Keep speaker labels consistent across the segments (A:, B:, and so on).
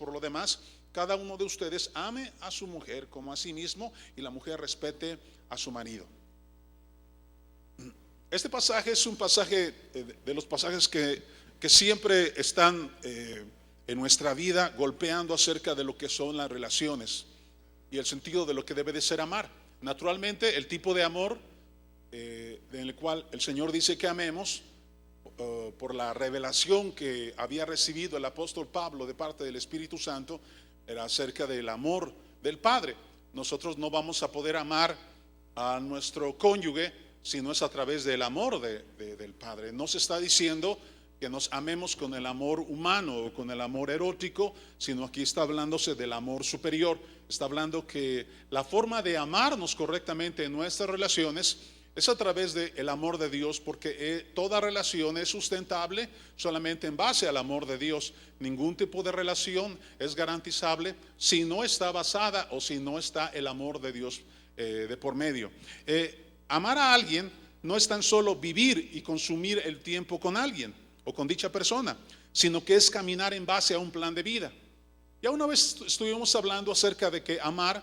A: por lo demás, cada uno de ustedes ame a su mujer como a sí mismo y la mujer respete a su marido. Este pasaje es un pasaje de los pasajes que siempre están en nuestra vida golpeando acerca de lo que son las relaciones y el sentido de lo que debe de ser amar. Naturalmente, el tipo de amor en el cual el Señor dice que amemos, por la revelación que había recibido el apóstol Pablo de parte del Espíritu Santo, era acerca del amor del Padre. Nosotros no vamos a poder amar a nuestro cónyuge si no es a través del amor del Padre. No se está diciendo que nos amemos con el amor humano o con el amor erótico, sino aquí está hablándose del amor superior. Está hablando que la forma de amarnos correctamente en nuestras relaciones es a través del amor de Dios, porque toda relación es sustentable solamente en base al amor de Dios. Ningún tipo de relación es garantizable si no está basada o si no está el amor de Dios de por medio. Amar a alguien no es tan solo vivir y consumir el tiempo con alguien o con dicha persona, sino que es caminar en base a un plan de vida. Ya una vez estuvimos hablando acerca de que amar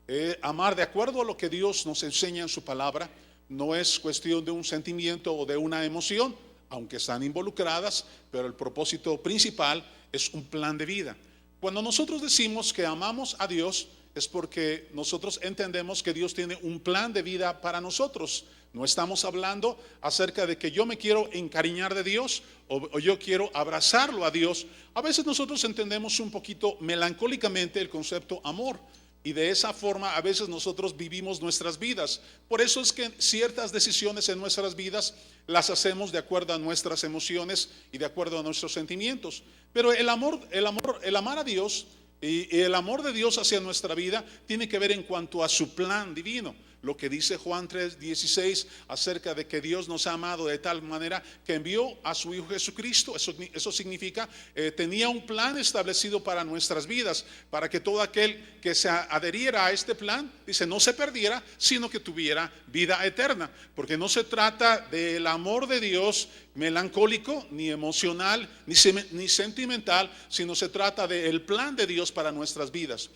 A: de acuerdo a lo que Dios nos enseña en su palabra, no es cuestión de un sentimiento o de una emoción, aunque están involucradas, pero el propósito principal es un plan de vida. Cuando nosotros decimos que amamos a Dios, es porque nosotros entendemos que Dios tiene un plan de vida para nosotros. No estamos hablando acerca de que yo me quiero encariñar de Dios o yo quiero abrazarlo a Dios. A veces nosotros entendemos un poquito melancólicamente el concepto amor. Y de esa forma a veces nosotros vivimos nuestras vidas. Por eso es que ciertas decisiones en nuestras vidas las hacemos de acuerdo a nuestras emociones y de acuerdo a nuestros sentimientos. Pero el amar a Dios y el amor de Dios hacia nuestra vida tiene que ver en cuanto a su plan divino. Lo que dice Juan 3:16 acerca de que Dios nos ha amado de tal manera que envió a su Hijo Jesucristo. Eso significa, tenía un plan establecido para nuestras vidas, para que todo aquel que se adheriera a este plan, dice, no se perdiera, sino que tuviera vida eterna. Porque no se trata del amor de Dios melancólico, ni emocional, ni sentimental, sino se trata del plan de Dios para nuestras vidas.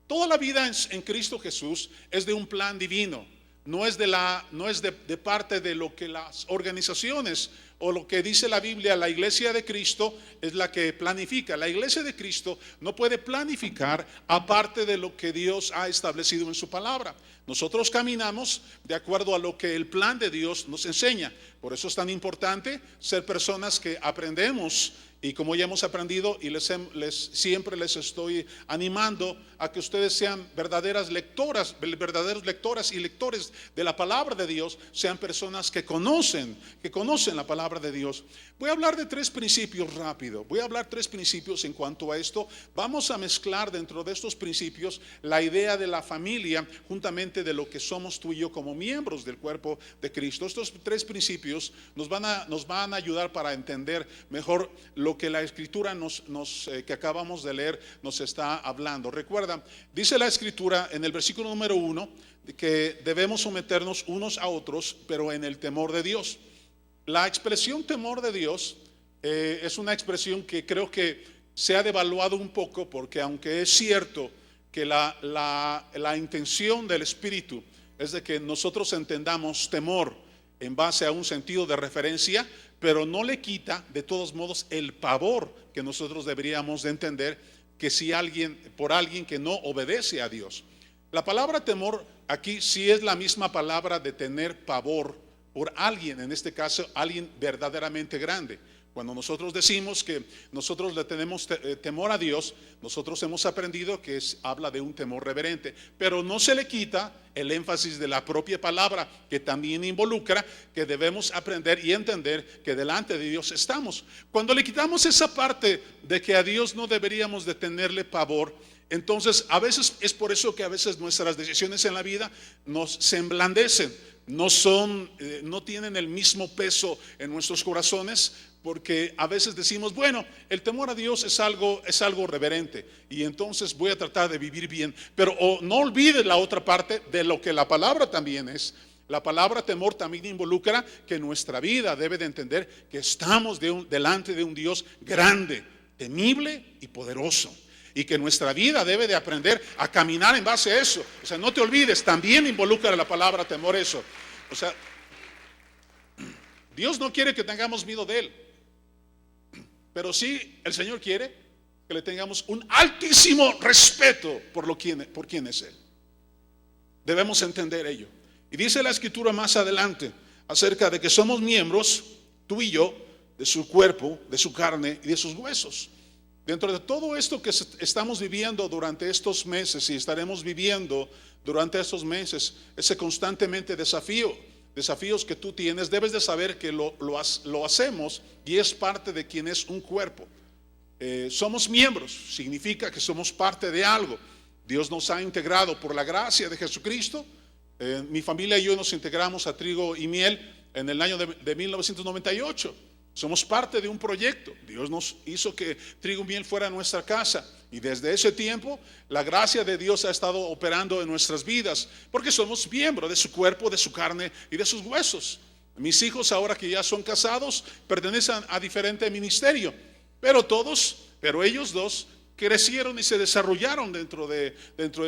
A: Toda la vida en Cristo Jesús es de un plan divino, no es de parte de lo que las organizaciones o lo que dice la Biblia. La iglesia de Cristo es la que planifica. La iglesia de Cristo no puede planificar aparte de lo que Dios ha establecido en su palabra. Nosotros caminamos de acuerdo a lo que el plan de Dios nos enseña. Por eso es tan importante ser personas que aprendemos. Y como ya hemos aprendido, y siempre les estoy animando a que ustedes sean verdaderas lectoras y lectores de la palabra de Dios, sean personas que conocen la palabra de Dios. Voy a hablar de 3 principios rápido. Voy a hablar 3 principios en cuanto a esto. Vamos a mezclar dentro de estos principios la idea de la familia juntamente de lo que somos tú y yo como miembros del cuerpo de Cristo. Estos 3 principios nos van a ayudar para entender mejor lo que la Escritura que acabamos de leer nos está hablando. Recuerda, dice la Escritura en el versículo número 1 que debemos someternos unos a otros, pero en el temor de Dios. La expresión temor de Dios es una expresión que creo que se ha devaluado un poco, porque aunque es cierto que la intención del Espíritu es de que nosotros entendamos temor en base a un sentido de referencia, pero no le quita de todos modos el pavor que nosotros deberíamos de entender que si por alguien que no obedece a Dios. La palabra temor aquí sí es la misma palabra de tener pavor por alguien, en este caso alguien verdaderamente grande. Cuando nosotros decimos que nosotros le tenemos temor a Dios, nosotros hemos aprendido que habla de un temor reverente, pero no se le quita el énfasis de la propia palabra, que también involucra que debemos aprender y entender que delante de Dios estamos. Cuando le quitamos esa parte de que a Dios no deberíamos de tenerle pavor, entonces a veces es por eso que a veces nuestras decisiones en la vida se emblandecen, no tienen el mismo peso en nuestros corazones, porque a veces decimos, bueno, el temor a Dios es algo reverente y entonces voy a tratar de vivir bien, pero no olvides la otra parte de lo que la palabra también es. La palabra temor también involucra que nuestra vida debe de entender que estamos delante de un Dios grande, temible y poderoso. y que nuestra vida debe de aprender a caminar en base a eso. O sea, no te olvides, también involucra la palabra temor eso. O sea, Dios no quiere que tengamos miedo de Él, pero sí el Señor quiere que le tengamos un altísimo respeto por quién es Él. Debemos entender ello. Y dice la Escritura más adelante acerca de que somos miembros, tú y yo, de su cuerpo, de su carne y de sus huesos. Dentro de todo esto que estamos viviendo durante estos meses y estaremos viviendo durante estos meses, ese constantemente desafíos que tú tienes, debes de saber que lo hacemos y es parte de quien es un cuerpo. Somos miembros, significa que somos parte de algo. Dios nos ha integrado por la gracia de Jesucristo. Mi familia y yo nos integramos a Trigo y Miel en el año de 1998. Somos parte de un proyecto. Dios nos hizo que Trigo y Miel fuera nuestra casa. Y desde ese tiempo, la gracia de Dios ha estado operando en nuestras vidas. Porque somos miembros de su cuerpo, de su carne y de sus huesos. Mis hijos, ahora que ya son casados, pertenecen a diferente ministerio. Pero ellos dos crecieron y se desarrollaron dentro de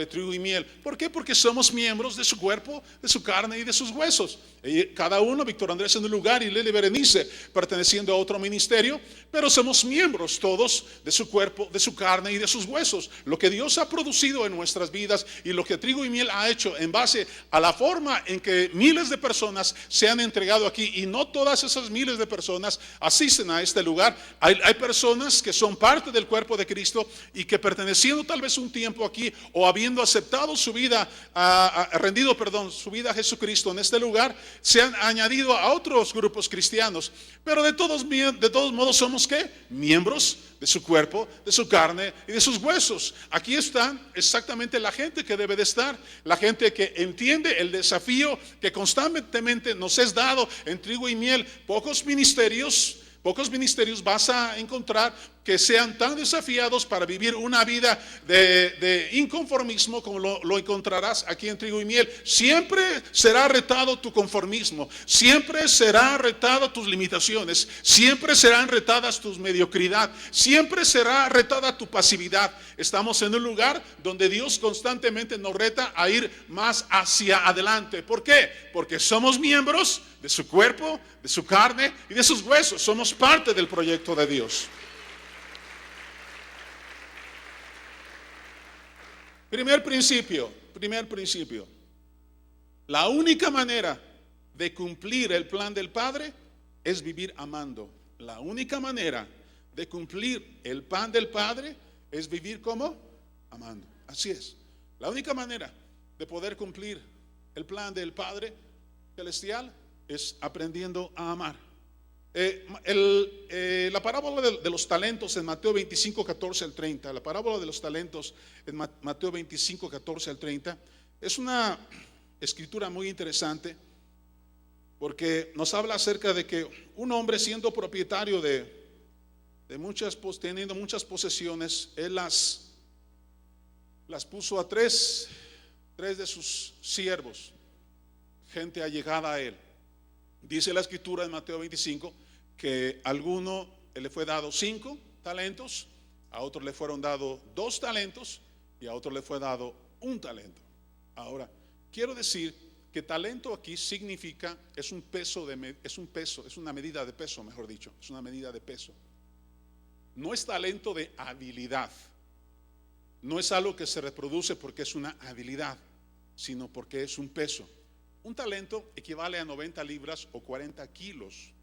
A: Trigo y Miel. ¿Por qué? Porque somos miembros de su cuerpo, de su carne y de sus huesos. Y cada uno, Víctor Andrés en un lugar y Lili Berenice perteneciendo a otro ministerio, pero somos miembros todos de su cuerpo, de su carne y de sus huesos. Lo que Dios ha producido en nuestras vidas y lo que Trigo y Miel ha hecho en base a la forma en que miles de personas se han entregado aquí, y no todas esas miles de personas asisten a este lugar. Hay personas que son parte del cuerpo de Cristo y que perteneciendo tal vez un tiempo aquí o habiendo aceptado su vida, rendido su vida a Jesucristo en este lugar, se han añadido a otros grupos cristianos. Pero de todos modos somos ¿qué? Miembros de su cuerpo, de su carne y de sus huesos. Aquí están exactamente la gente que debe de estar, la gente que entiende el desafío que constantemente nos es dado en Trigo y Miel. Pocos ministerios vas a encontrar que sean tan desafiados para vivir una vida de inconformismo como lo encontrarás aquí en Trigo y Miel. Siempre será retado tu conformismo, siempre será retado tus limitaciones, siempre serán retadas tus mediocridad, siempre será retada tu pasividad. Estamos en un lugar donde Dios constantemente nos reta a ir más hacia adelante. ¿Por qué? Porque somos miembros de su cuerpo, de su carne y de sus huesos. Somos parte del proyecto de Dios. Primer principio. La única manera de cumplir el plan del Padre es vivir amando. La única manera de cumplir el plan del Padre es vivir como amando. Así es. La única manera de poder cumplir el plan del Padre Celestial es aprendiendo a amar. La parábola de los talentos en Mateo 25, 14 al 30. La parábola de los talentos en Mateo 25, 14 al 30 es una escritura muy interesante, porque nos habla acerca de que un hombre, siendo propietario teniendo muchas posesiones, él las puso a tres de sus siervos, gente allegada a él. Dice la escritura en Mateo 25 que a alguno le fue dado 5 talentos, a otro le fueron dados 2 talentos y a otro le fue dado 1 talento. Ahora, quiero decir que talento aquí significa, es una medida de peso, mejor dicho, es una medida de peso. No es talento de habilidad, no es algo que se reproduce porque es una habilidad, sino porque es un peso. Un talento equivale a 90 libras o 40 kilos.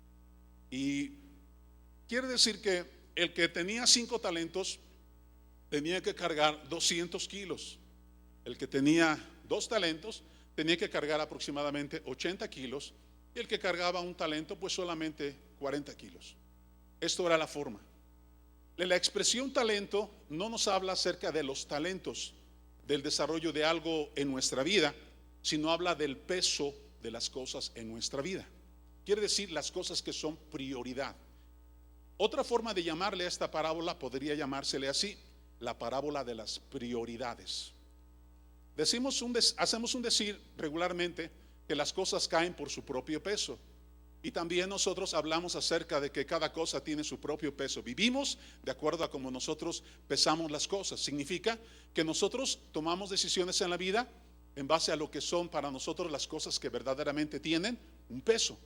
A: Y quiere decir que el que tenía 5 talentos tenía que cargar 200 kilos. El que tenía 2 talentos tenía que cargar aproximadamente 80 kilos. Y el que cargaba 1 talento, pues solamente 40 kilos. Esto era la forma. La expresión talento no nos habla acerca de los talentos, del desarrollo de algo en nuestra vida, sino habla del peso de las cosas en nuestra vida. Quiere decir las cosas que son prioridad. Otra forma de llamarle a esta parábola podría llamársele así: la parábola de las prioridades. Hacemos un decir regularmente que las cosas caen por su propio peso. Y también nosotros hablamos acerca de que cada cosa tiene su propio peso. Vivimos de acuerdo a cómo nosotros pesamos las cosas. Significa que nosotros tomamos decisiones en la vida en base a lo que son para nosotros las cosas que verdaderamente tienen un peso.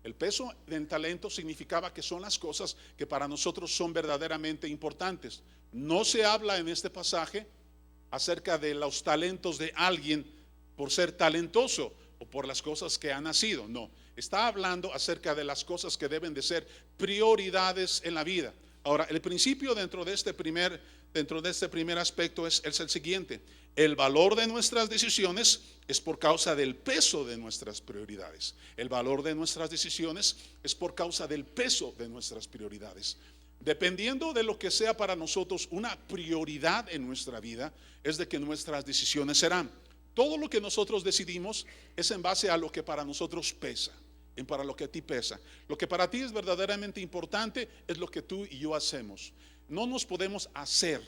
A: El peso del talento significaba que son las cosas que para nosotros son verdaderamente importantes. No se habla en este pasaje acerca de los talentos de alguien por ser talentoso o por las cosas que ha nacido. No, está hablando acerca de las cosas que deben de ser prioridades en la vida. Ahora, el principio dentro de este primer aspecto es el siguiente: el valor de nuestras decisiones es por causa del peso de nuestras prioridades. El valor de nuestras decisiones es por causa del peso de nuestras prioridades. Dependiendo de lo que sea para nosotros una prioridad en nuestra vida, es de que nuestras decisiones serán. Todo lo que nosotros decidimos es en base a lo que para nosotros pesa, para lo que a ti pesa. Lo que para ti es verdaderamente importante es lo que tú y yo hacemos. No nos podemos hacer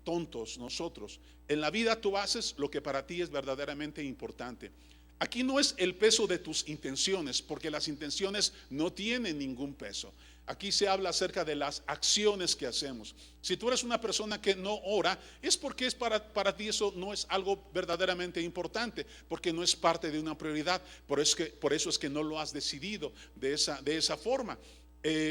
A: tontos nosotros. En la vida tú haces lo que para ti es verdaderamente importante. Aquí no es el peso de tus intenciones, porque las intenciones no tienen ningún peso. Aquí se habla acerca de las acciones que hacemos. Si tú eres una persona que no ora, es porque para ti eso no es algo verdaderamente importante, porque no es parte de una prioridad. Por eso es que no lo has decidido de esa forma.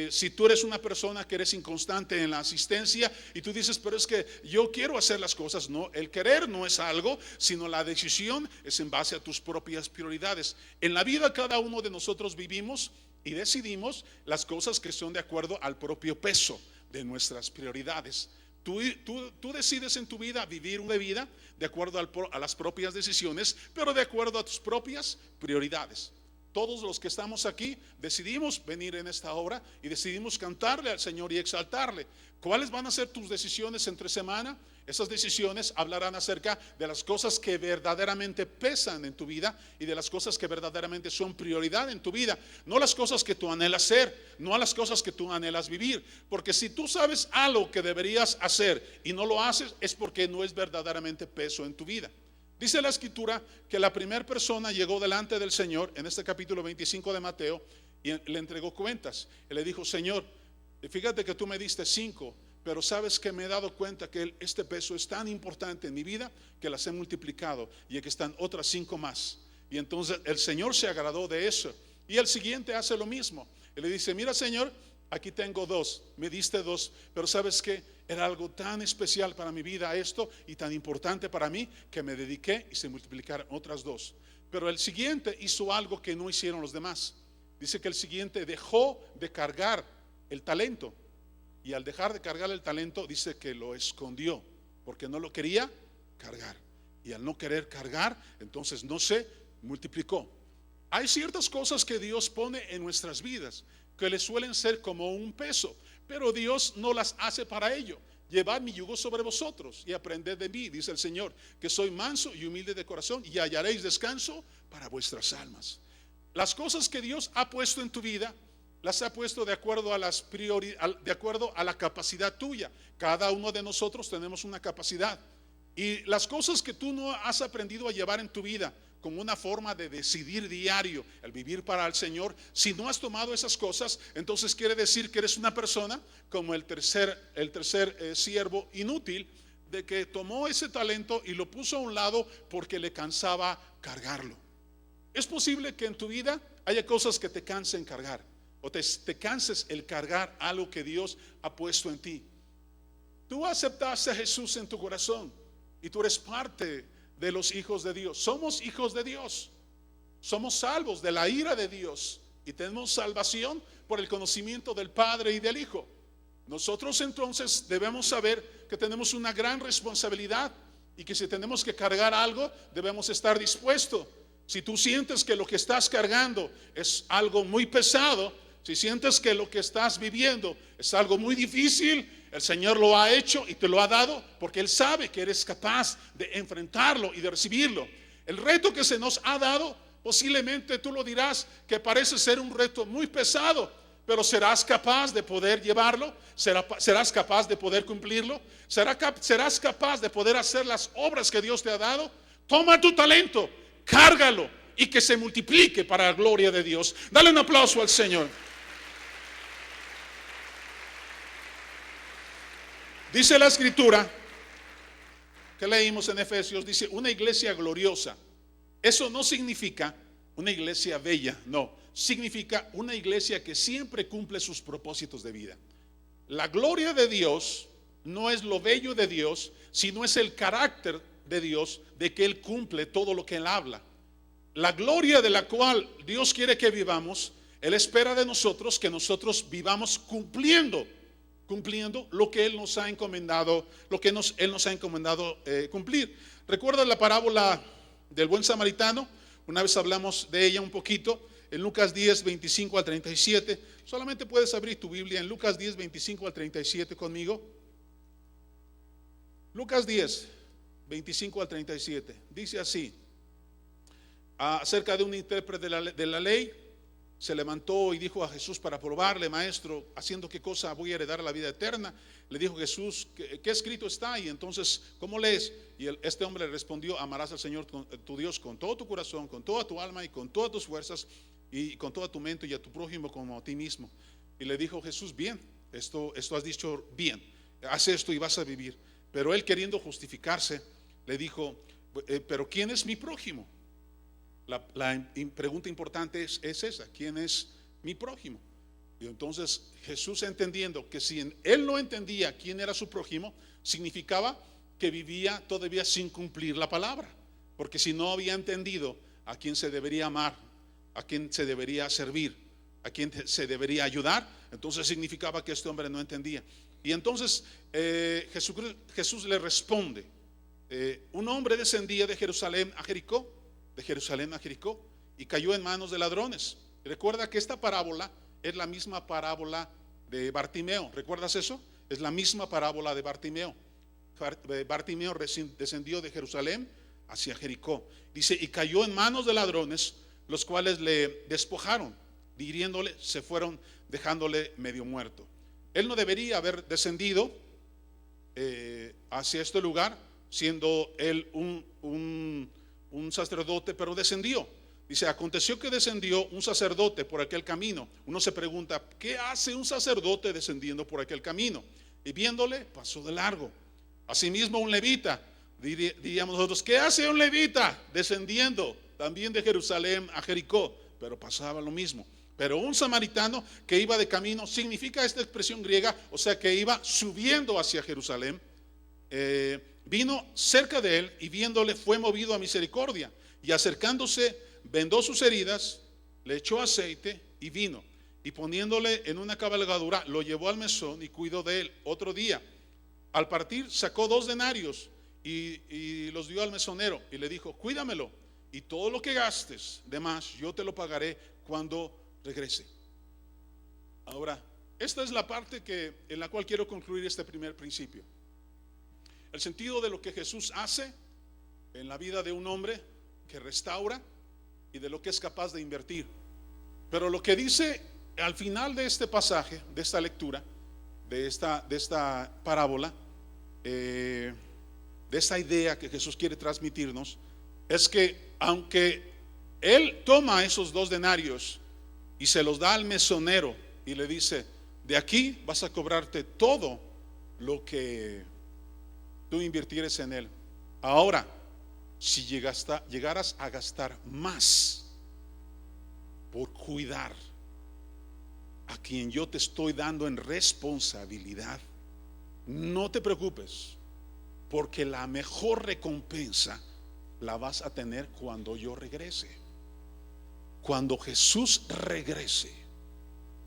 A: Si tú eres una persona que eres inconstante en la asistencia y tú dices, pero es que yo quiero hacer las cosas, no, el querer no es algo, sino la decisión es en base a tus propias prioridades. En la vida cada uno de nosotros vivimos y decidimos las cosas que son de acuerdo al propio peso de nuestras prioridades. Tú decides en tu vida vivir una vida de acuerdo a las propias decisiones, pero de acuerdo a tus propias prioridades. Todos los que estamos aquí decidimos venir en esta hora y decidimos cantarle al Señor y exaltarle. ¿Cuáles van a ser tus decisiones entre semana? Esas decisiones hablarán acerca de las cosas que verdaderamente pesan en tu vida y de las cosas que verdaderamente son prioridad en tu vida. No las cosas que tú anhelas ser, no a las cosas que tú anhelas vivir. Porque si tú sabes algo que deberías hacer y no lo haces, es porque no es verdaderamente peso en tu vida. Dice la escritura que la primera persona llegó delante del Señor en este capítulo 25 de Mateo y le entregó cuentas. Él le dijo, Señor, fíjate que tú me diste 5, pero sabes que me he dado cuenta que este peso es tan importante en mi vida que las he multiplicado y aquí están otras 5 más. Y entonces el Señor se agradó de eso. Y el siguiente hace lo mismo. Él le dice, mira Señor, aquí tengo 2, me diste 2, pero sabes que era algo tan especial para mi vida esto y tan importante para mí que me dediqué y se multiplicaron otras 2. Pero el siguiente hizo algo que no hicieron los demás. Dice que el siguiente dejó de cargar el talento y al dejar de cargar el talento dice que lo escondió porque no lo quería cargar y al no querer cargar entonces no se multiplicó. Hay ciertas cosas que Dios pone en nuestras vidas que le suelen ser como un peso, pero Dios no las hace para ello. Llevad mi yugo sobre vosotros y aprended de mí, dice el Señor, que soy manso y humilde de corazón y hallaréis descanso para vuestras almas. Las cosas que Dios ha puesto en tu vida, las ha puesto de acuerdo a de acuerdo a la capacidad tuya. Cada uno de nosotros tenemos una capacidad. Y las cosas que tú no has aprendido a llevar en tu vida como una forma de decidir diario, el vivir para el Señor, si no has tomado esas cosas, entonces quiere decir que eres una persona como el tercer siervo inútil, de que tomó ese talento y lo puso a un lado porque le cansaba cargarlo. Es posible que en tu vida haya cosas que te cansen cargar, o te canses el cargar algo que Dios ha puesto en ti. Tú aceptaste a Jesús en tu corazón y tú eres parte de los hijos de Dios. Somos hijos de Dios. Somos salvos de la ira de Dios y tenemos salvación por el conocimiento del Padre y del Hijo. Nosotros entonces debemos saber que tenemos una gran responsabilidad y que si tenemos que cargar algo, debemos estar dispuestos. Si tú sientes que lo que estás cargando es algo muy pesado, si sientes que lo que estás viviendo es algo muy difícil, el Señor lo ha hecho y te lo ha dado porque Él sabe que eres capaz de enfrentarlo y de recibirlo. El reto que se nos ha dado, posiblemente tú lo dirás que parece ser un reto muy pesado, pero serás capaz de poder llevarlo, serás capaz de poder cumplirlo, serás capaz de poder hacer las obras que Dios te ha dado. Toma tu talento, cárgalo y que se multiplique para la gloria de Dios. Dale un aplauso al Señor. Dice la Escritura que leímos en Efesios, dice una iglesia gloriosa. Eso no significa una iglesia bella, no, significa una iglesia que siempre cumple sus propósitos de vida. La gloria de Dios no es lo bello de Dios, sino es el carácter de Dios, de que Él cumple todo lo que Él habla. La gloria de la cual Dios quiere que vivamos, Él espera de nosotros que nosotros vivamos cumpliendo lo que Él nos ha encomendado, Él nos ha encomendado cumplir. ¿Recuerdas la parábola del buen samaritano? Una vez hablamos de ella un poquito en Lucas 10, 25 al 37. Solamente puedes abrir tu Biblia en Lucas 10, 25 al 37 conmigo. Lucas 10, 25 al 37. Dice así: acerca de un intérprete de la ley, se levantó y dijo a Jesús para probarle: Maestro, ¿haciendo qué cosa voy a heredar la vida eterna? Le dijo Jesús: ¿qué escrito está? Y entonces, ¿cómo lees? Y este hombre le respondió: amarás al Señor tu Dios con todo tu corazón, con toda tu alma y con todas tus fuerzas y con toda tu mente, y a tu prójimo como a ti mismo. Y le dijo Jesús: bien, esto has dicho bien, haz esto y vas a vivir. Pero él, queriendo justificarse, le dijo: pero ¿quién es mi prójimo? La pregunta importante es esa: ¿quién es mi prójimo? Y entonces Jesús, entendiendo que si él no entendía quién era su prójimo, significaba que vivía todavía sin cumplir la palabra, porque si no había entendido a quién se debería amar, a quién se debería servir, a quién se debería ayudar, entonces significaba que este hombre no entendía. Y entonces Jesús le responde: un hombre descendía de Jerusalén a Jericó, y cayó en manos de ladrones. Recuerda que esta parábola es la misma parábola de Bartimeo. ¿Recuerdas eso? Es la misma parábola de Bartimeo. Bartimeo descendió de Jerusalén hacia Jericó. Dice: y cayó en manos de ladrones, los cuales le despojaron, hiriéndole, se fueron, dejándole medio muerto. Él no debería haber descendido hacia este lugar, siendo él un sacerdote, pero descendió. Dice: aconteció que descendió un sacerdote por aquel camino. Uno se pregunta: ¿qué hace un sacerdote descendiendo por aquel camino? Y viéndole, pasó de largo. Asimismo un levita, diríamos nosotros: ¿qué hace un levita descendiendo también de Jerusalén a Jericó? Pero pasaba lo mismo. Pero un samaritano que iba de camino, significa esta expresión griega, o sea que iba subiendo hacia Jerusalén, vino cerca de él, y viéndole fue movido a misericordia, y acercándose vendó sus heridas, le echó aceite y vino, y poniéndole en una cabalgadura lo llevó al mesón y cuidó de él. Otro día, al partir, sacó 2 denarios y los dio al mesonero y le dijo: cuídamelo, y todo lo que gastes de más yo te lo pagaré cuando regrese. Ahora, esta es la parte en la cual quiero concluir este primer principio. El sentido de lo que Jesús hace en la vida de un hombre que restaura y de lo que es capaz de invertir. Pero lo que dice al final de este pasaje, de esta lectura, de esta parábola, de esta idea que Jesús quiere transmitirnos, es que aunque Él toma esos 2 denarios y se los da al mesonero y le dice: de aquí vas a cobrarte todo lo que tú invirtieres en él. Ahora, si llegaras a gastar más por cuidar a quien yo te estoy dando en responsabilidad, no te preocupes, porque la mejor recompensa la vas a tener cuando yo regrese. Cuando Jesús regrese,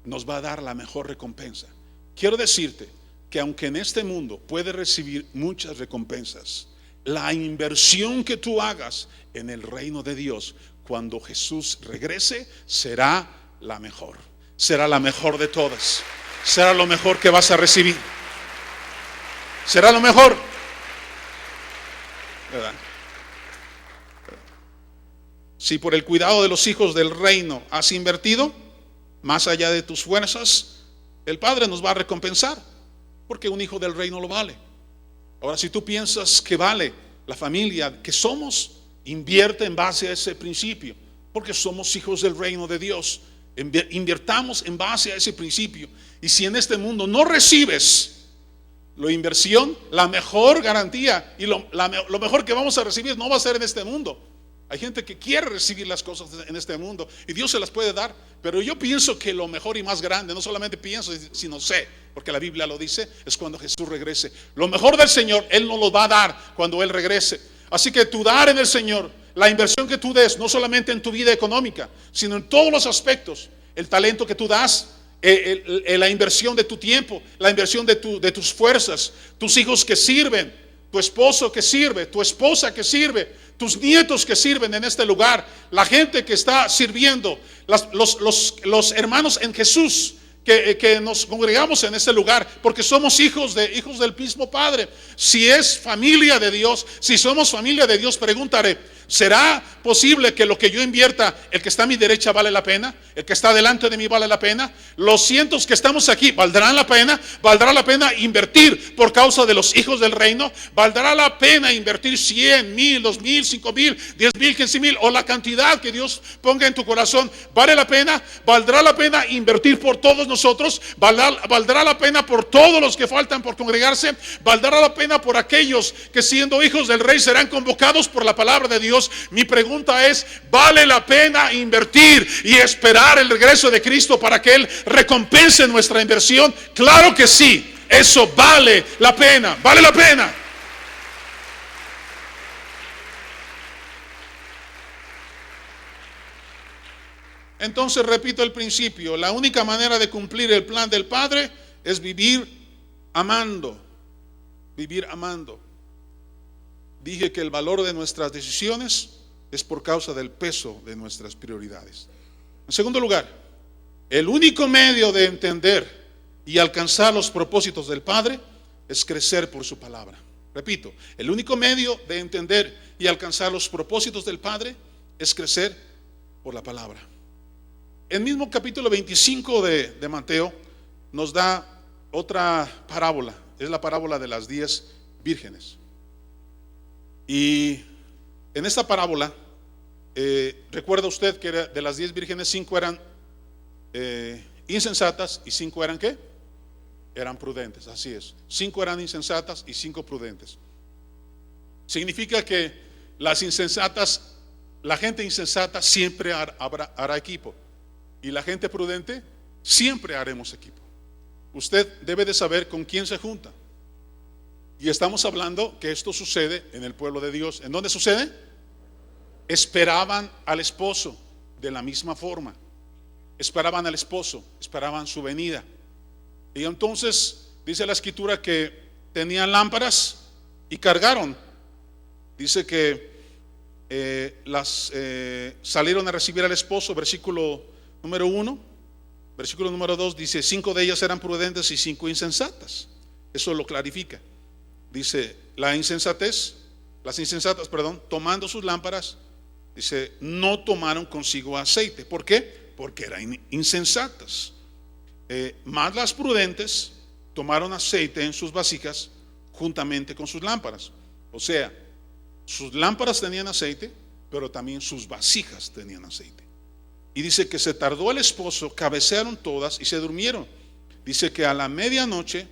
A: nos va a dar la mejor recompensa. Quiero decirte que aunque en este mundo puedes recibir muchas recompensas, la inversión que tú hagas en el reino de Dios, cuando Jesús regrese, será la mejor. Será la mejor de todas. Será lo mejor que vas a recibir. Será lo mejor, ¿verdad? Si por el cuidado de los hijos del reino has invertido más allá de tus fuerzas, el Padre nos va a recompensar, porque un hijo del reino lo vale. Ahora, si tú piensas que vale la familia que somos, invierte en base a ese principio. porque somos hijos del reino de Dios. Invirtamos en base a ese principio. Y si en este mundo no recibes la inversión, la mejor garantía y lo mejor que vamos a recibir no va a ser en este mundo. Hay gente que quiere recibir las cosas en este mundo y Dios se las puede dar, pero yo pienso que lo mejor y más grande, no solamente pienso, sino sé, porque la Biblia lo dice, es cuando Jesús regrese. Lo mejor del Señor Él nos lo va a dar cuando Él regrese. Así que tu dar en el Señor, la inversión que tú des, no solamente en tu vida económica, sino en todos los aspectos, el talento que tú das, la inversión de tu tiempo, la inversión de tus fuerzas, tus hijos que sirven, tu esposo que sirve, tu esposa que sirve, tus nietos que sirven en este lugar, la gente que está sirviendo, los hermanos en Jesús que nos congregamos en este lugar, porque somos hijos del mismo Padre. Si es familia de Dios, si somos familia de Dios, preguntaré: ¿será posible que lo que yo invierta, el que está a mi derecha vale la pena? ¿El que está delante de mí vale la pena? ¿Los cientos que estamos aquí valdrán la pena? ¿Valdrá la pena invertir por causa de los hijos del reino? ¿Valdrá la pena invertir 100, 1000, 2000, 5000, 10,000, 15,000 o la cantidad que Dios ponga en tu corazón? ¿Vale la pena? ¿Valdrá la pena invertir por todos nosotros? ¿Valdrá la pena por todos los que faltan por congregarse? ¿Valdrá la pena por aquellos que siendo hijos del rey serán convocados por la palabra de Dios? Mi pregunta es: ¿vale la pena invertir y esperar el regreso de Cristo para que Él recompense nuestra inversión? Claro que sí, eso vale la pena, vale la pena. Entonces repito el principio: la única manera de cumplir el plan del Padre es vivir amando, vivir amando. Dije que el valor de nuestras decisiones es por causa del peso de nuestras prioridades. En segundo lugar, el único medio de entender y alcanzar los propósitos del Padre es crecer por su palabra. Repito, el único medio de entender y alcanzar los propósitos del Padre es crecer por la palabra. El mismo capítulo 25 de Mateo nos da otra parábola, es la parábola de las 10 vírgenes. Y en esta parábola, recuerda usted que de las 10 vírgenes, 5 eran insensatas y 5 eran ¿qué? Eran prudentes, así es. 5 eran insensatas y 5 prudentes. Significa que las insensatas, la gente insensata siempre hará equipo, y la gente prudente siempre haremos equipo. Usted debe de saber con quién se junta. Y estamos hablando que esto sucede en el pueblo de Dios. ¿En dónde sucede? Esperaban al esposo de la misma forma. Esperaban al esposo, esperaban su venida. Y entonces dice la escritura que tenían lámparas y cargaron. Dice que salieron a recibir al esposo, versículo número 1. Versículo número 2 dice: 5 de ellas eran prudentes y 5 insensatas. Eso lo clarifica. Dice, las insensatas, tomando sus lámparas, dice, no tomaron consigo aceite. ¿Por qué? Porque eran insensatas. Más las prudentes tomaron aceite en sus vasijas juntamente con sus lámparas. O sea, sus lámparas tenían aceite, pero también sus vasijas tenían aceite. Y dice que se tardó el esposo, cabecearon todas y se durmieron. Dice que a la medianoche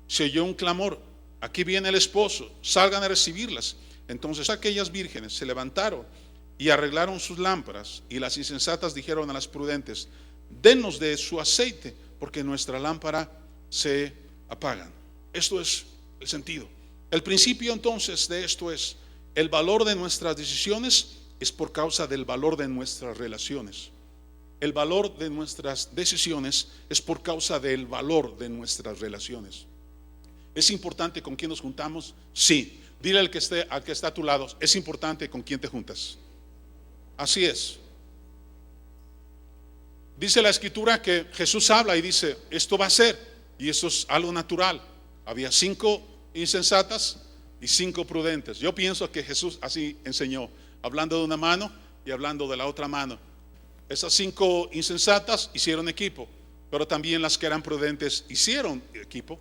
A: se oyó un clamor: aquí viene el esposo, salgan a recibirlas. Entonces aquellas vírgenes se levantaron y arreglaron sus lámparas. Y las insensatas dijeron a las prudentes: denos de su aceite, porque nuestra lámpara se apaga. Esto es el sentido. El principio entonces de esto es: el valor de nuestras decisiones es por causa del valor de nuestras relaciones. El valor de nuestras decisiones es por causa del valor de nuestras relaciones. ¿Es importante con quién nos juntamos? Sí. Dile al que está a tu lado: es importante con quién te juntas. Así es. Dice la escritura que Jesús habla y dice: esto va a ser, y eso es algo natural. Había 5 insensatas y 5 prudentes. Yo pienso que Jesús así enseñó, hablando de una mano y hablando de la otra mano. Esas 5 insensatas hicieron equipo, pero también las que eran prudentes hicieron equipo.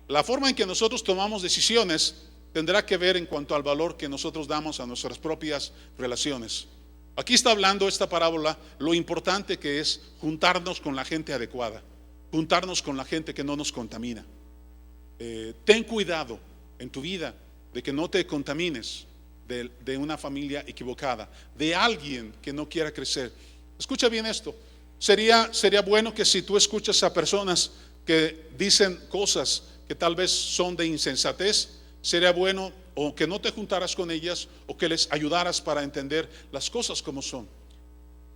A: La forma en que nosotros tomamos decisiones tendrá que ver en cuanto al valor que nosotros damos a nuestras propias relaciones. Aquí está hablando esta parábola lo importante que es juntarnos con la gente adecuada, juntarnos con la gente que no nos contamina. Ten cuidado en tu vida de que no te contamines de una familia equivocada, de alguien que no quiera crecer. Escucha bien esto. Sería bueno que si tú escuchas a personas que dicen cosas que tal vez son de insensatez, sería bueno o que no te juntaras con ellas o que les ayudaras para entender las cosas como son.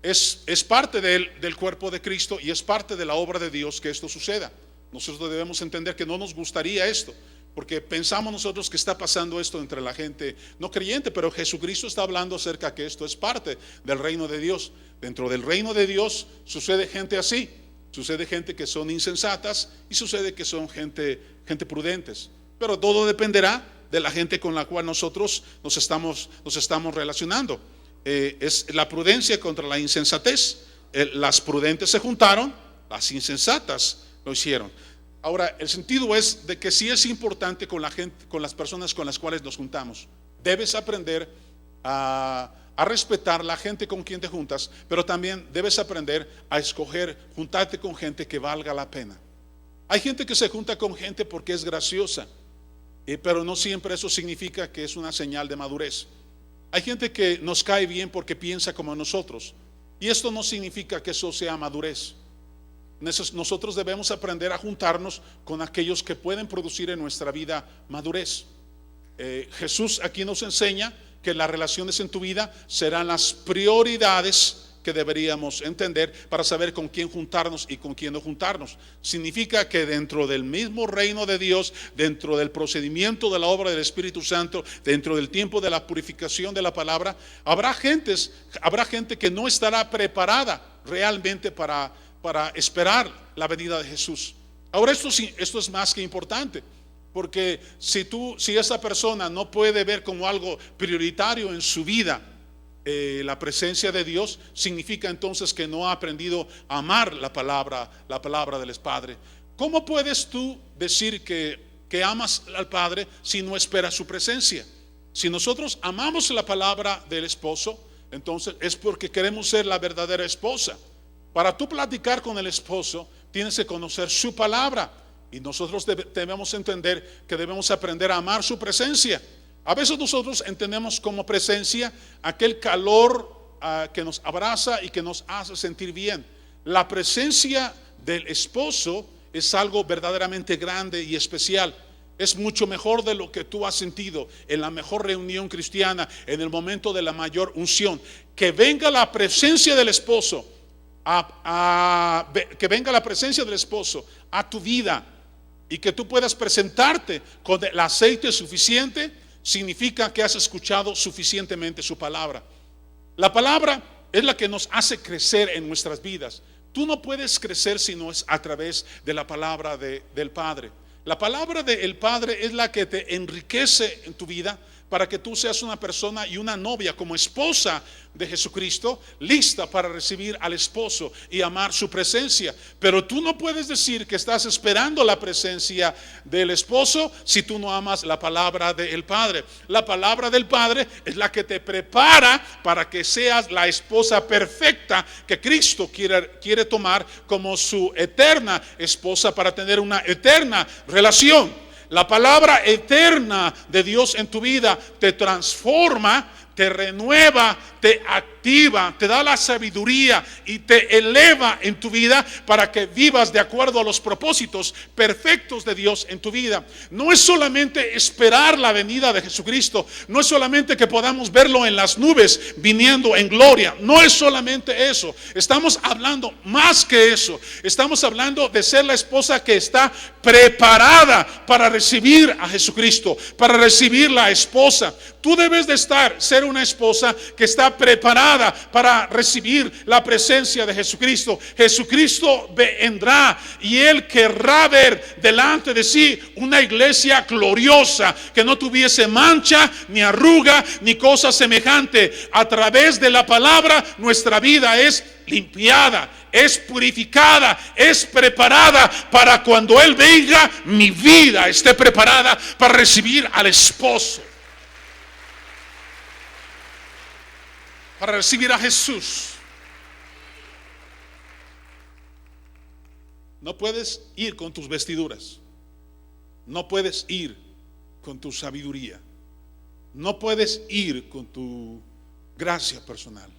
A: Es parte del cuerpo de Cristo y es parte de la obra de Dios que esto suceda. Nosotros debemos entender que no nos gustaría esto, porque pensamos nosotros que está pasando esto entre la gente no creyente, pero Jesucristo está hablando acerca que esto es parte del reino de Dios. Dentro del reino de Dios sucede gente así, sucede gente que son insensatas y sucede que son gente prudentes, pero todo dependerá de la gente con la cual nosotros nos estamos relacionando. Es la prudencia contra la insensatez. Las prudentes se juntaron, las insensatas lo hicieron. Ahora, el sentido es de que sí es importante con la gente, con las personas con las cuales nos juntamos. Debes aprender a respetar la gente con quien te juntas, pero también debes aprender a escoger juntarte con gente que valga la pena. Hay gente que se junta con gente porque es graciosa, pero no siempre eso significa que es una señal de madurez. Hay gente que nos cae bien porque piensa como nosotros, y esto no significa que eso sea madurez. Nosotros debemos aprender a juntarnos con aquellos que pueden producir en nuestra vida madurez. Jesús aquí nos enseña que las relaciones en tu vida serán las prioridades que deberíamos entender para saber con quién juntarnos y con quién no juntarnos. Significa que dentro del mismo reino de Dios, dentro del procedimiento de la obra del Espíritu Santo, dentro del tiempo de la purificación de la palabra, habrá gente que no estará preparada realmente para esperar la venida de Jesús. Ahora esto es más que importante, porque si esa persona no puede ver como algo prioritario en su vida la presencia de Dios, significa entonces que no ha aprendido a amar la palabra del Padre. ¿Cómo puedes tú decir que amas al Padre si no esperas su presencia? Si nosotros amamos la palabra del esposo, entonces es porque queremos ser la verdadera esposa. Para tú platicar con el esposo, tienes que conocer su palabra, y nosotros debemos entender que debemos aprender a amar su presencia. A veces nosotros entendemos como presencia aquel calor que nos abraza y que nos hace sentir bien. La presencia del esposo es algo verdaderamente grande y especial. Es mucho mejor de lo que tú has sentido en la mejor reunión cristiana, en el momento de la mayor unción. Que venga la presencia del esposo, que venga la presencia del esposo a tu vida y que tú puedas presentarte con el aceite suficiente, significa que has escuchado suficientemente su palabra. La palabra es la que nos hace crecer en nuestras vidas. Tú no puedes crecer si no es a través de la palabra del Padre. La palabra del Padre es la que te enriquece en tu vida para que tú seas una persona y una novia como esposa de Jesucristo, lista para recibir al esposo y amar su presencia. Pero tú no puedes decir que estás esperando la presencia del esposo si tú no amas la palabra del Padre. La palabra del Padre es la que te prepara para que seas la esposa perfecta que Cristo quiere tomar como su eterna esposa para tener una eterna relación. La palabra eterna de Dios en tu vida te transforma, te renueva, te activa, te da la sabiduría y te eleva en tu vida para que vivas de acuerdo a los propósitos perfectos de Dios en tu vida. No es solamente esperar la venida de Jesucristo, no es solamente que podamos verlo en las nubes viniendo en gloria, no es solamente eso. Estamos hablando más que eso. Estamos hablando de ser la esposa que está preparada para recibir a Jesucristo, para recibir la esposa. Tú debes de ser una esposa que está preparada para recibir la presencia de Jesucristo. Jesucristo vendrá y Él querrá ver delante de sí una iglesia gloriosa, que no tuviese mancha, ni arruga, ni cosa semejante. A través de la palabra nuestra vida es limpiada, es purificada, es preparada para cuando Él venga, mi vida esté preparada para recibir al esposo. para recibir a Jesús. No puedes ir con tus vestiduras, no puedes ir con tu sabiduría, no puedes ir con tu gracia personal.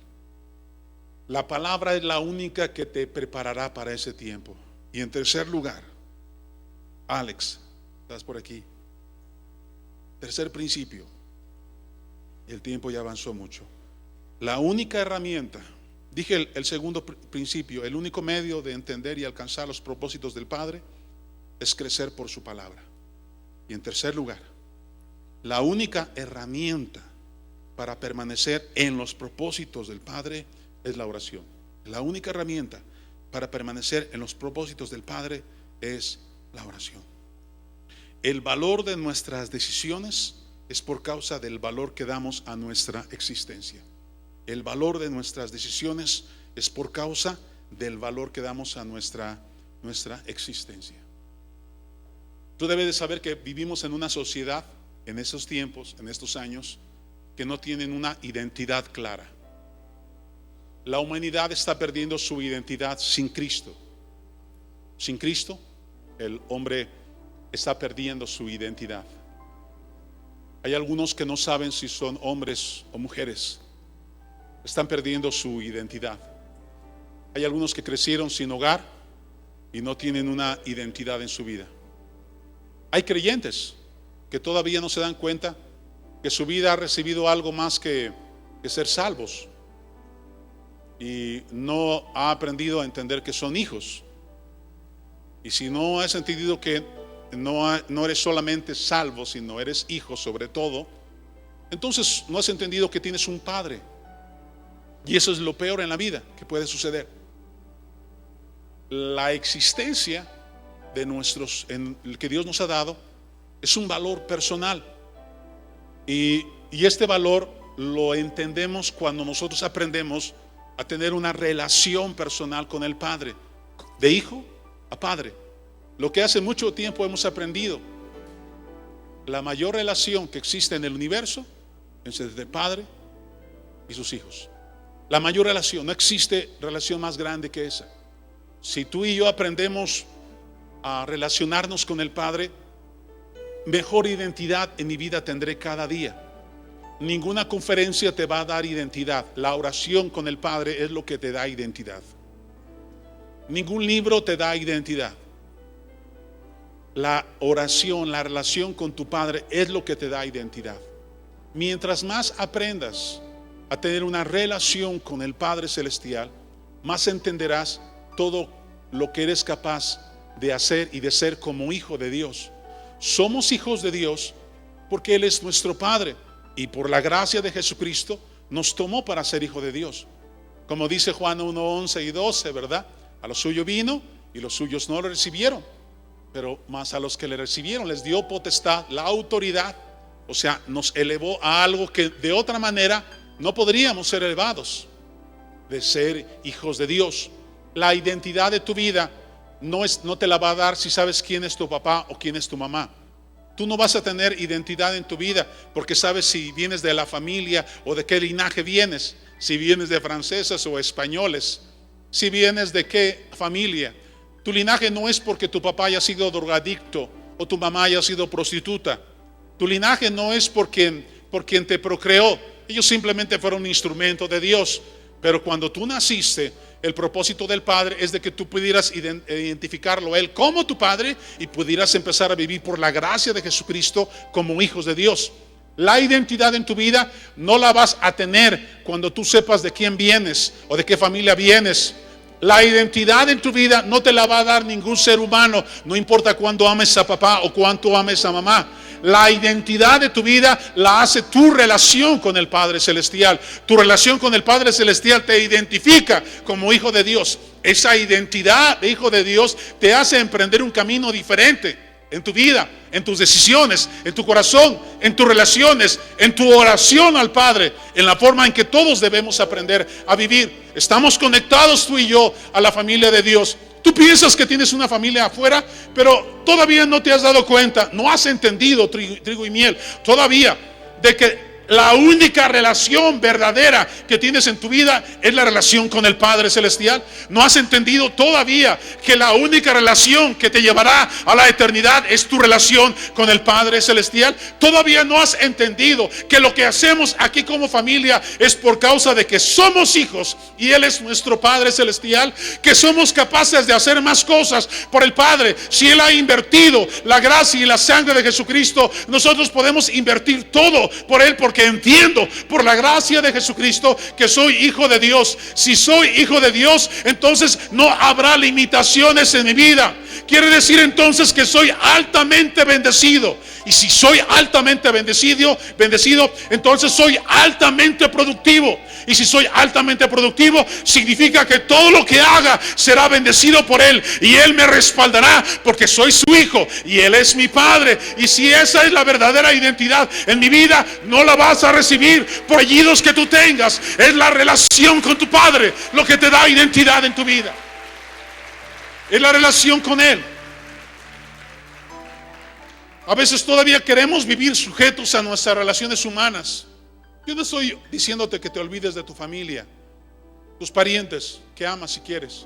A: La palabra es la única que te preparará para ese tiempo. Y en tercer lugar, Alex, ¿estás por aquí? Tercer principio, el tiempo ya avanzó mucho. La única herramienta, dije el segundo principio, el único medio de entender y alcanzar los propósitos del Padre es crecer por su palabra. Y en tercer lugar, la única herramienta para permanecer en los propósitos del Padre es la oración. La única herramienta para permanecer en los propósitos del Padre es la oración. El valor de nuestras decisiones es por causa del valor que damos a nuestra existencia. El valor de nuestras decisiones es por causa del valor que damos a nuestra existencia. Tú debes de saber que vivimos en una sociedad en esos tiempos, en estos años, que no tienen una identidad clara. La humanidad está perdiendo su identidad sin Cristo. Sin Cristo, el hombre está perdiendo su identidad. Hay algunos que no saben si son hombres o mujeres. Están perdiendo su identidad. Hay algunos que crecieron sin hogar y no tienen una identidad en su vida. Hay creyentes que todavía no se dan cuenta que su vida ha recibido algo más que ser salvos, y no ha aprendido a entender que son hijos. Y si no has entendido que no eres solamente salvo, sino eres hijo sobre todo, entonces no has entendido que tienes un padre. Y eso es lo peor en la vida que puede suceder. La existencia de en el que Dios nos ha dado es un valor personal. Y este valor lo entendemos cuando nosotros aprendemos a tener una relación personal con el Padre, de hijo a padre. Lo que hace mucho tiempo hemos aprendido: la mayor relación que existe en el universo es entre el Padre y sus hijos. La mayor relación, no existe relación más grande que esa. Si tú y yo aprendemos a relacionarnos con el Padre, mejor identidad en mi vida tendré cada día. Ninguna conferencia te va a dar identidad. La oración con el Padre es lo que te da identidad. Ningún libro te da identidad. La oración, la relación con tu Padre es lo que te da identidad. Mientras más aprendas a tener una relación con el Padre Celestial, más entenderás todo lo que eres capaz de hacer y de ser como hijo de Dios. Somos hijos de Dios porque Él es nuestro Padre, y por la gracia de Jesucristo nos tomó para ser hijo de Dios. Como dice Juan 1:11 y 12, ¿verdad? A los suyos vino y los suyos no lo recibieron, pero más a los que le recibieron les dio potestad, la autoridad. O sea, nos elevó a algo que de otra manera no podríamos ser elevados, de ser hijos de Dios. La identidad de tu vida no te la va a dar si sabes quién es tu papá o quién es tu mamá. Tú no vas a tener identidad en tu vida porque sabes si vienes de la familia o de qué linaje vienes, si vienes de franceses o españoles, si vienes de qué familia. Tu linaje no es porque tu papá haya sido drogadicto o tu mamá haya sido prostituta. Tu linaje no es por quien te procreó. Ellos simplemente fueron un instrumento de Dios. Pero cuando tú naciste, el propósito del Padre es de que tú pudieras identificarlo a Él como tu Padre y pudieras empezar a vivir por la gracia de Jesucristo como hijos de Dios. La identidad en tu vida no la vas a tener cuando tú sepas de quién vienes o de qué familia vienes. La identidad en tu vida no te la va a dar ningún ser humano, no importa cuánto ames a papá o cuánto ames a mamá. La identidad de tu vida la hace tu relación con el Padre Celestial. Tu relación con el Padre Celestial te identifica como hijo de Dios. Esa identidad de hijo de Dios te hace emprender un camino diferente en tu vida, en tus decisiones, en tu corazón, en tus relaciones, en tu oración al Padre, en la forma en que todos debemos aprender a vivir. Estamos conectados tú y yo a la familia de Dios. Tú piensas que tienes una familia afuera, pero todavía no te has dado cuenta, no has entendido, trigo y miel, todavía, de que La única relación verdadera que tienes en tu vida es la relación con el Padre Celestial. ¿No has entendido todavía que la única relación que te llevará a la eternidad es tu relación con el Padre Celestial? Todavía no has entendido que lo que hacemos aquí como familia es por causa de que somos hijos y Él es nuestro Padre Celestial, que somos capaces de hacer más cosas por el Padre. Si Él ha invertido la gracia y la sangre de Jesucristo, nosotros podemos invertir todo por Él, porque entiendo por la gracia de Jesucristo que soy hijo de Dios. Si soy hijo de Dios, entonces no habrá limitaciones en mi vida. Quiere decir entonces que soy altamente bendecido. Y si soy altamente bendecido, entonces soy altamente productivo. Y si soy altamente productivo, significa que todo lo que haga será bendecido por Él. Y Él me respaldará porque soy su hijo y Él es mi Padre. Y si esa es la verdadera identidad en mi vida, no la vas a recibir por apellidos que tú tengas. Es la relación con tu Padre lo que te da identidad en tu vida. Es la relación con Él. A veces todavía queremos vivir sujetos a nuestras relaciones humanas. Yo no estoy diciéndote que te olvides de tu familia, tus parientes que amas si quieres,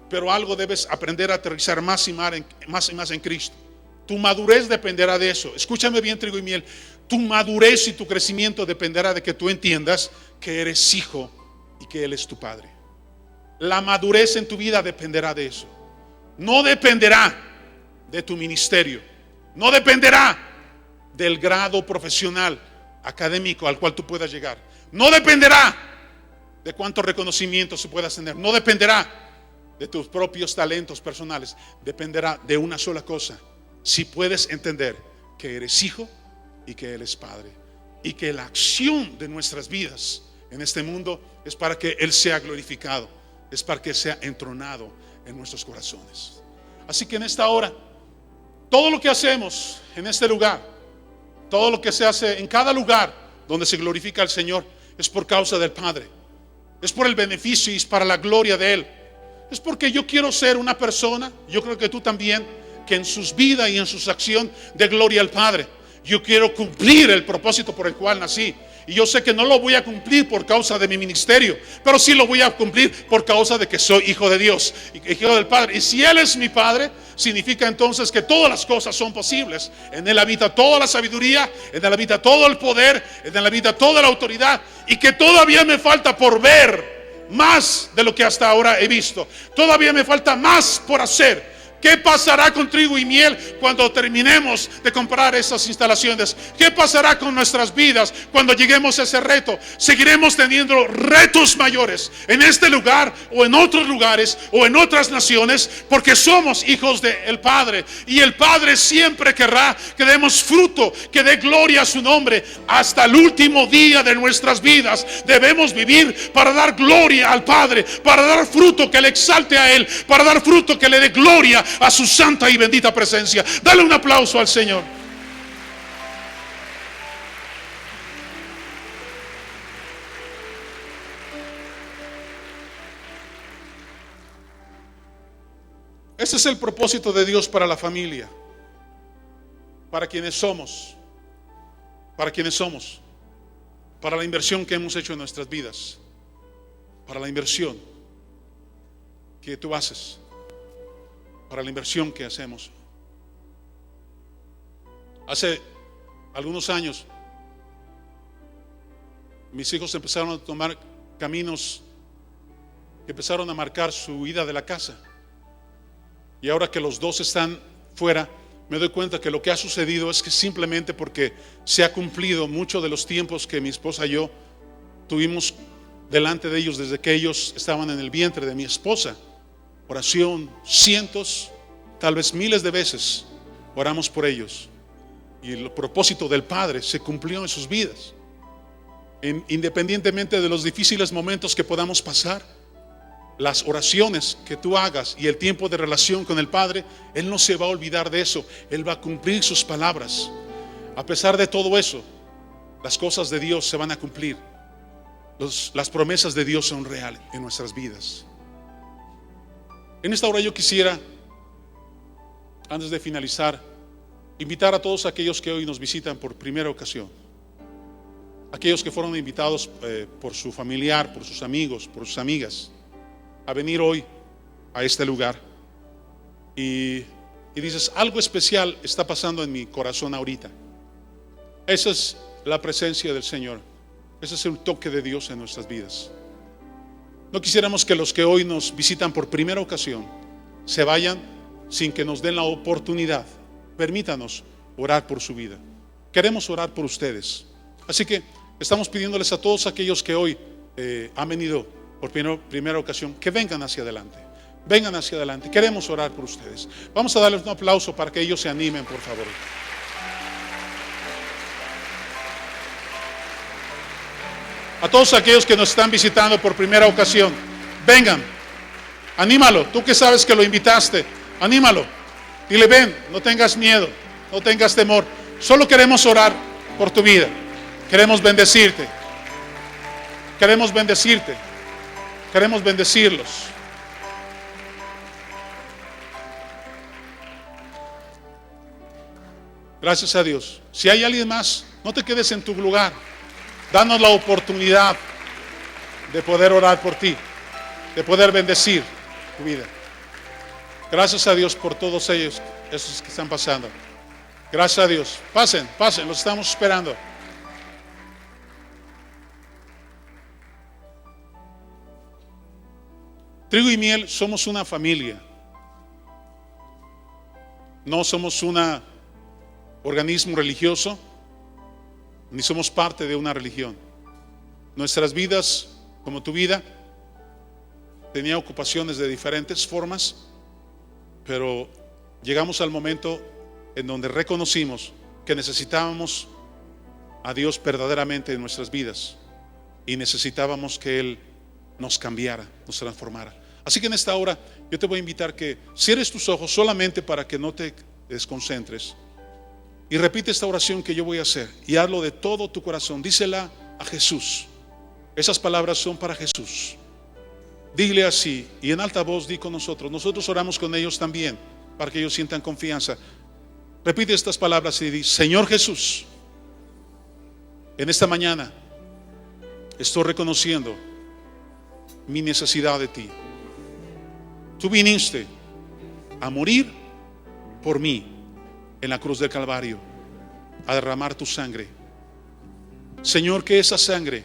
A: pero algo debes aprender a aterrizar más y más en Cristo. Tu madurez dependerá de eso. Escúchame bien, trigo y miel. Tu madurez y tu crecimiento dependerá de que tú entiendas que eres hijo y que Él es tu Padre. La madurez en tu vida dependerá de eso. No dependerá de tu ministerio. No dependerá del grado profesional, académico al cual tú puedas llegar. No dependerá de cuántos reconocimientos puedas tener. No dependerá de tus propios talentos personales. Dependerá de una sola cosa: si puedes entender que eres hijo y que Él es Padre, y que la acción de nuestras vidas en este mundo es para que Él sea glorificado, es para que sea entronado en nuestros corazones. Así que en esta hora, todo lo que hacemos en este lugar, todo lo que se hace en cada lugar donde se glorifica al Señor, es por causa del Padre. Es por el beneficio y es para la gloria de Él. Es porque yo quiero ser una persona, yo creo que tú también, que en sus vidas y en sus acciones dé gloria al Padre. Yo quiero cumplir el propósito por el cual nací. Y yo sé que no lo voy a cumplir por causa de mi ministerio, pero sí lo voy a cumplir por causa de que soy hijo de Dios, hijo del Padre. Y si Él es mi Padre, significa entonces que todas las cosas son posibles. En Él habita toda la sabiduría, en Él habita todo el poder, en Él habita toda la autoridad. Y que todavía me falta por ver más de lo que hasta ahora he visto. Todavía me falta más por hacer. ¿Qué pasará con trigo y miel cuando terminemos de comprar esas instalaciones? ¿Qué pasará con nuestras vidas cuando lleguemos a ese reto? Seguiremos teniendo retos mayores en este lugar o en otros lugares o en otras naciones, porque somos hijos del Padre, y el Padre siempre querrá que demos fruto, que dé gloria a su nombre hasta el último día de nuestras vidas. Debemos vivir para dar gloria al Padre, para dar fruto que le exalte a Él, para dar fruto que le dé gloria a su santa y bendita presencia. Dale un aplauso al Señor. Ese es el propósito de Dios para la familia, para quienes somos, para la inversión que hemos hecho en nuestras vidas, para la inversión que tú haces, para la inversión que hacemos. Hace algunos años mis hijos empezaron a tomar caminos que empezaron a marcar su ida de la casa, y ahora que los dos están fuera, me doy cuenta que lo que ha sucedido es que simplemente porque se ha cumplido mucho de los tiempos que mi esposa y yo tuvimos delante de ellos desde que ellos estaban en el vientre de mi esposa. Oración, cientos, tal vez miles de veces oramos por ellos, y el propósito del Padre se cumplió en sus vidas. Independientemente de los difíciles momentos que podamos pasar, las oraciones que tú hagas y el tiempo de relación con el Padre, Él no se va a olvidar de eso. Él va a cumplir sus palabras. A pesar de todo eso, las cosas de Dios se van a cumplir. Las promesas de Dios son reales en nuestras vidas. En esta hora yo quisiera, antes de finalizar, invitar a todos aquellos que hoy nos visitan por primera ocasión. aquellos que fueron invitados por su familiar, por sus amigos, por sus amigas, a venir hoy a este lugar. Y dices, algo especial está pasando en mi corazón ahorita. Esa es la presencia del Señor. Ese es el toque de Dios en nuestras vidas. No quisiéramos que los que hoy nos visitan por primera ocasión se vayan sin que nos den la oportunidad. Permítanos orar por su vida. Queremos orar por ustedes. Así que estamos pidiéndoles a todos aquellos que hoy han venido por primera ocasión, que vengan hacia adelante. Vengan hacia adelante. Queremos orar por ustedes. Vamos a darles un aplauso para que ellos se animen, por favor. A todos aquellos que nos están visitando por primera ocasión, vengan. Anímalo. Tú que sabes que lo invitaste, anímalo. Dile, ven, no tengas miedo, no tengas temor. Solo queremos orar por tu vida. Queremos bendecirte. Queremos bendecirte. Queremos bendecirlos. Gracias a Dios. Si hay alguien más, no te quedes en tu lugar. Danos la oportunidad de poder orar por ti, de poder bendecir tu vida. Gracias a Dios por todos ellos, esos que están pasando. Gracias a Dios. Pasen, pasen, los estamos esperando. Trigo y Miel somos una familia. No somos un organismo religioso, ni somos parte de una religión. Nuestras vidas, como tu vida, tenía ocupaciones de diferentes formas, pero llegamos al momento en donde reconocimos que necesitábamos a Dios verdaderamente en nuestras vidas y necesitábamos que Él nos cambiara, nos transformara. Así que en esta hora yo te voy a invitar que cierres tus ojos solamente para que no te desconcentres y repite esta oración que yo voy a hacer y hazlo de todo tu corazón. Dísela a Jesús. Esas palabras son para Jesús. Dile así y en alta voz di con nosotros. Nosotros oramos con ellos también para que ellos sientan confianza. Repite estas palabras y di: Señor Jesús, en esta mañana estoy reconociendo mi necesidad de ti. Tú viniste a morir por mí en la cruz del Calvario, a derramar tu sangre. Señor, que esa sangre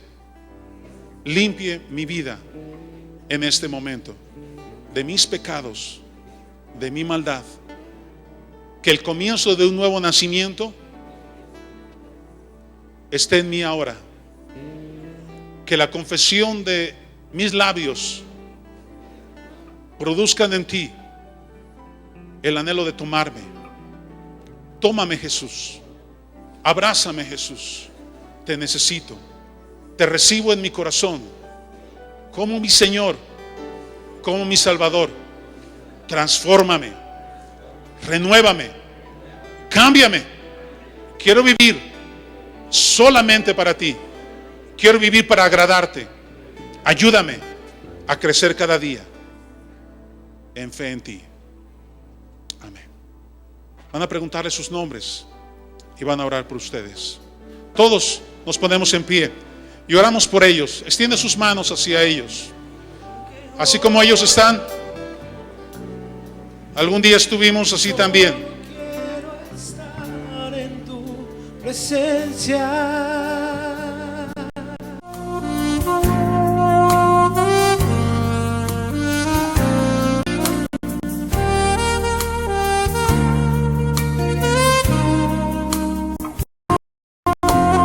A: limpie mi vida en este momento de mis pecados, de mi maldad. Que el comienzo de un nuevo nacimiento esté en mí ahora. Que la confesión de mis labios produzcan en ti el anhelo de tomarme. Tómame, Jesús. Abrázame, Jesús. Te necesito. Te recibo en mi corazón como mi Señor, como mi Salvador. Transfórmame, renuévame, cámbiame. Quiero vivir solamente para ti. Quiero vivir para agradarte. Ayúdame a crecer cada día en fe en ti. Amén. Van a preguntarle sus nombres y van a orar por ustedes. Todos nos ponemos en pie y oramos por ellos. Extiende sus manos hacia ellos. Así como ellos están, algún día estuvimos así también.
B: Quiero estar en tu presencia.